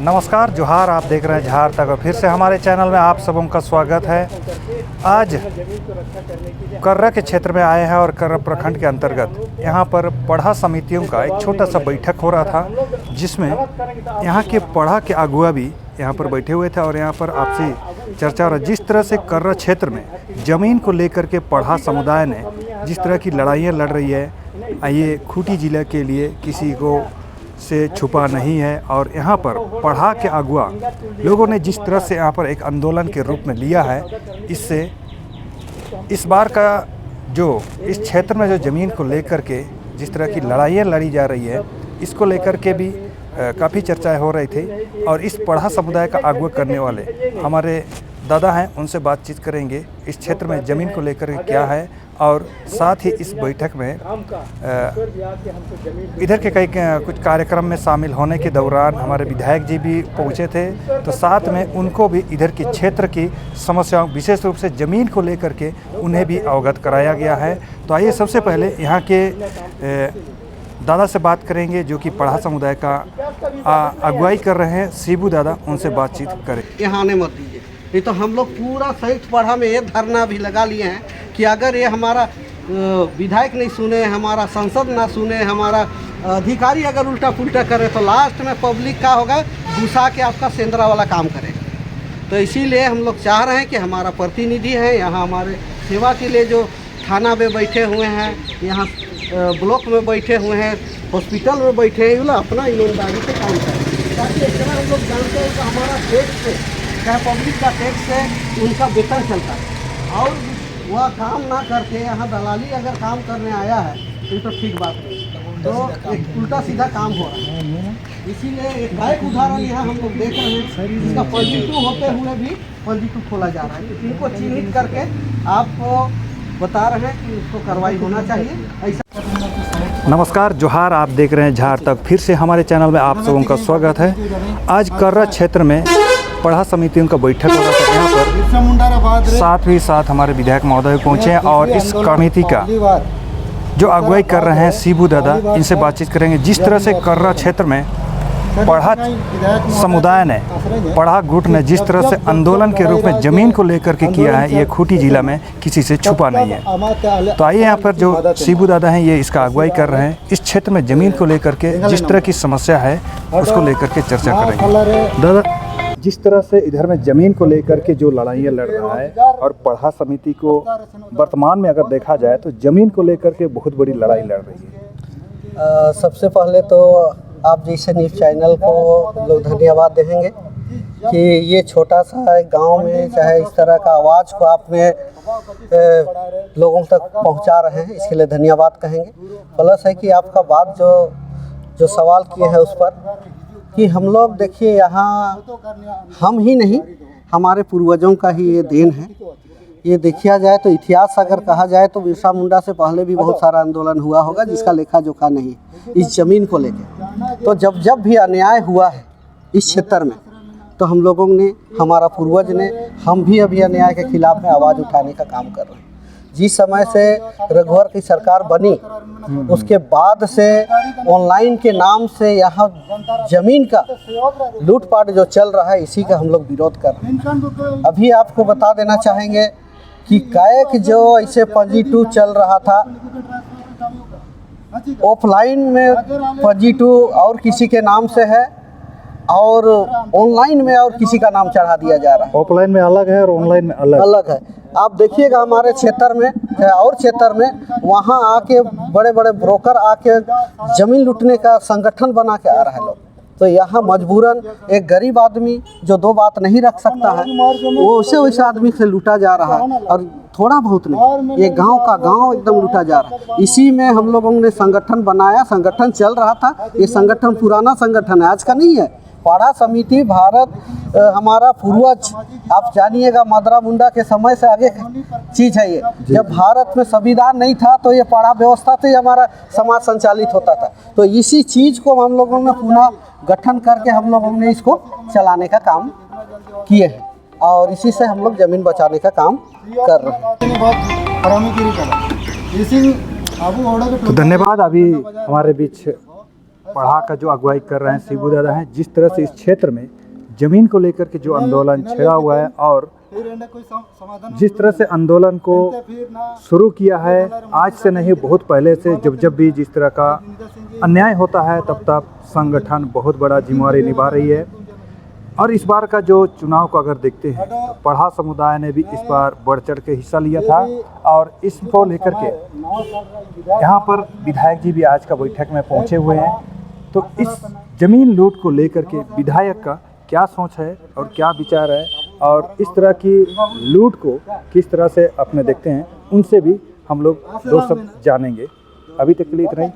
नमस्कार जोहार, आप देख रहे हैं झार तक और फिर से हमारे चैनल में आप सबों का स्वागत है। आज कर्रा के क्षेत्र में आए हैं और कर्रा प्रखंड के अंतर्गत यहाँ पर पढ़ा समितियों का एक छोटा सा बैठक हो रहा था, जिसमें यहाँ के पढ़ा के अगुआ भी यहाँ पर बैठे हुए थे और यहाँ पर आपसी चर्चा हो रहा है। जिस तरह से कर्रा क्षेत्र में ज़मीन को लेकर के पढ़ा समुदाय ने जिस तरह की लड़ाइयाँ लड़ रही है, ये खूंटी ज़िले के लिए किसी को से छुपा नहीं है। और यहाँ पर पढ़ा के अगुआ लोगों ने जिस तरह से यहाँ पर एक आंदोलन के रूप में लिया है, इससे इस बार का जो इस क्षेत्र में जो ज़मीन को लेकर के जिस तरह की लड़ाइयाँ लड़ी जा रही है, इसको लेकर के भी काफ़ी चर्चाएं हो रही थी। और इस पढ़ा समुदाय का अगुवा करने वाले हमारे दादा हैं, उनसे बातचीत करेंगे इस क्षेत्र में ज़मीन को लेकर के क्या है। और साथ ही इस बैठक में इधर के कई कुछ कार्यक्रम में शामिल होने के दौरान हमारे विधायक जी भी पहुंचे थे, तो साथ में उनको भी इधर के क्षेत्र की समस्याओं, विशेष रूप से ज़मीन को लेकर के उन्हें भी अवगत कराया गया है। तो आइए सबसे पहले यहाँ के दादा से बात करेंगे जो कि पढ़ा समुदाय का अगुवाई कर रहे हैं, शिबू दादा, उनसे बातचीत करें। यहाँ आने मत दीजिए, नहीं तो हम लोग पूरा संयुक्त पढ़ा में ये धरना भी लगा लिए हैं कि अगर ये हमारा विधायक नहीं सुने, हमारा संसद ना सुने, हमारा अधिकारी अगर उल्टा पुल्टा करे, तो लास्ट में पब्लिक का होगा, घुसा के आपका सेंद्रा वाला काम करेगा। तो इसीलिए हम लोग चाह रहे हैं कि हमारा प्रतिनिधि है यहाँ हमारे सेवा के लिए, जो थाना में बैठे हुए हैं, यहाँ ब्लॉक में बैठे हुए हैं, हॉस्पिटल में बैठे हैं, अपना ईमानदारी से काम करें, ताकि इतना हम लोग जानते हैं कि हमारा टैक्स से, चाहे पब्लिक का टैक्स से उनका वेतन चलता है। और वह काम ना करके यहाँ दलाली अगर काम करने आया है तो ठीक बात नहीं, तो एक उल्टा सीधा काम हो रहा है। इसीलिए एक उदाहरण यहाँ हम लोग देख रहे हैं, इसका 22 होते हुए भी 22 खोला जा रहा है। इनको चिन्हित करके आपको बता रहे हैं कि उसको कार्रवाई होना चाहिए। ऐसा नमस्कार जोहार, आप देख रहे हैं झार तक, फिर से हमारे चैनल में आप सबों का स्वागत है। आज कर्रा क्षेत्र में पढ़ा समितियों का बैठक हो रहा था, यहाँ पर साथ ही साथ हमारे विधायक महोदय पहुँचे और इस कमेटी का जो अगुवाई कर रहे हैं शिबू दादा, इनसे बातचीत करेंगे। जिस तरह से कर्रा क्षेत्र में पढ़ा समुदाय ने, पढ़ा गुट ने जिस तरह से आंदोलन के रूप में ज़मीन को लेकर के किया है, ये खूंटी जिला में किसी से छुपा नहीं है। तो आइए यहाँ पर जो शिबू दादा हैं, ये इसका अगुवाई कर रहे हैं। इस क्षेत्र में ज़मीन को लेकर के जिस तरह की समस्या है उसको लेकर के चर्चा करेंगे। दादा, जिस तरह से इधर में ज़मीन को लेकर के जो लड़ाइयाँ लड़ रहा है और पढ़ा समिति को वर्तमान में अगर देखा जाए तो ज़मीन को लेकर के बहुत बड़ी लड़ाई लड़ रही है। सबसे पहले तो आप जैसे न्यूज़ चैनल को लोग धन्यवाद देंगे कि ये छोटा सा गांव में चाहे इस तरह का आवाज़ को आपने लोगों तक पहुंचा रहे हैं, इसके लिए धन्यवाद कहेंगे। प्लस है कि आपका बात जो सवाल किए हैं उस पर कि हम लोग देखिए, यहाँ हम ही नहीं, हमारे पूर्वजों का ही ये देन है। ये देखा जाए तो इतिहास अगर कहा जाए तो बिरसा मुंडा से पहले भी बहुत सारा आंदोलन हुआ होगा जिसका लेखा जोखा नहीं इस ज़मीन को लेकर। तो जब भी अन्याय हुआ है इस क्षेत्र में, तो हम लोगों ने, हमारा पूर्वज ने, हम भी अभी अन्याय के खिलाफ में आवाज़ उठाने का काम कर रहे हैं। जिस समय से रघुवर की सरकार बनी, उसके बाद से ऑनलाइन के नाम से यहाँ ज़मीन का लूटपाट जो चल रहा है, इसी का हम लोग विरोध कर रहे हैं। अभी आपको बता देना चाहेंगे कि कायक जो ऐसे 22 चल रहा था, ऑफलाइन में 22 और किसी के नाम से है और ऑनलाइन में और किसी का नाम चढ़ा दिया जा रहा है। ऑफलाइन में अलग है और ऑनलाइन में अलग है। आप देखिएगा हमारे क्षेत्र में और क्षेत्र में, वहाँ आके बड़े बड़े ब्रोकर आके ज़मीन लूटने का संगठन बना के आ रहा है लोग। तो यहाँ मजबूरन एक गरीब आदमी जो दो बात नहीं रख सकता है, वो वैसे आदमी से लूटा जा रहा है। और थोड़ा बहुत नहीं, ये गांव का गांव एकदम लूटा जा रहा है। इसी में हम लोगों ने संगठन बनाया, संगठन चल रहा था। ये संगठन पुराना संगठन है, आज का नहीं है। पढ़ा समिति भारत हमारा पूर्वज, आप जानिएगा मदरा मुंडा के समय से आगे चीज़ है ये। जब भारत में संविधान नहीं था तो ये पढ़ा व्यवस्था से हमारा समाज संचालित होता था। तो इसी चीज़ को हम लोगों ने पुनः गठन करके हम लोगों ने इसको चलाने का काम किए हैं और इसी से हम लोग ज़मीन बचाने का काम कर रहे हैं। तो धन्यवाद। अभी हमारे बीच पढ़ा का जो अगुवाई कर रहे हैं शिबू दादा हैं। जिस तरह से इस क्षेत्र में ज़मीन को लेकर के जो आंदोलन छिड़ा हुआ है और जिस तरह से आंदोलन को शुरू किया है, आज से नहीं बहुत पहले से, जब भी जिस तरह का अन्याय होता है तब संगठन बहुत बड़ा जिम्मेवारी निभा रही है। और इस बार का जो चुनाव को अगर देखते हैं तो पढ़ा समुदाय ने भी इस बार बढ़ चढ़ के हिस्सा लिया था और इसको लेकर के यहाँ पर विधायक जी भी आज का बैठक में पहुँचे हुए हैं। तो इस जमीन लूट को लेकर के विधायक का क्या सोच है और क्या विचार है और इस तरह की लूट को किस तरह से अपने देखते हैं, उनसे भी हम लोग दो शब्द जानेंगे। अभी तक के लिए इतना ही।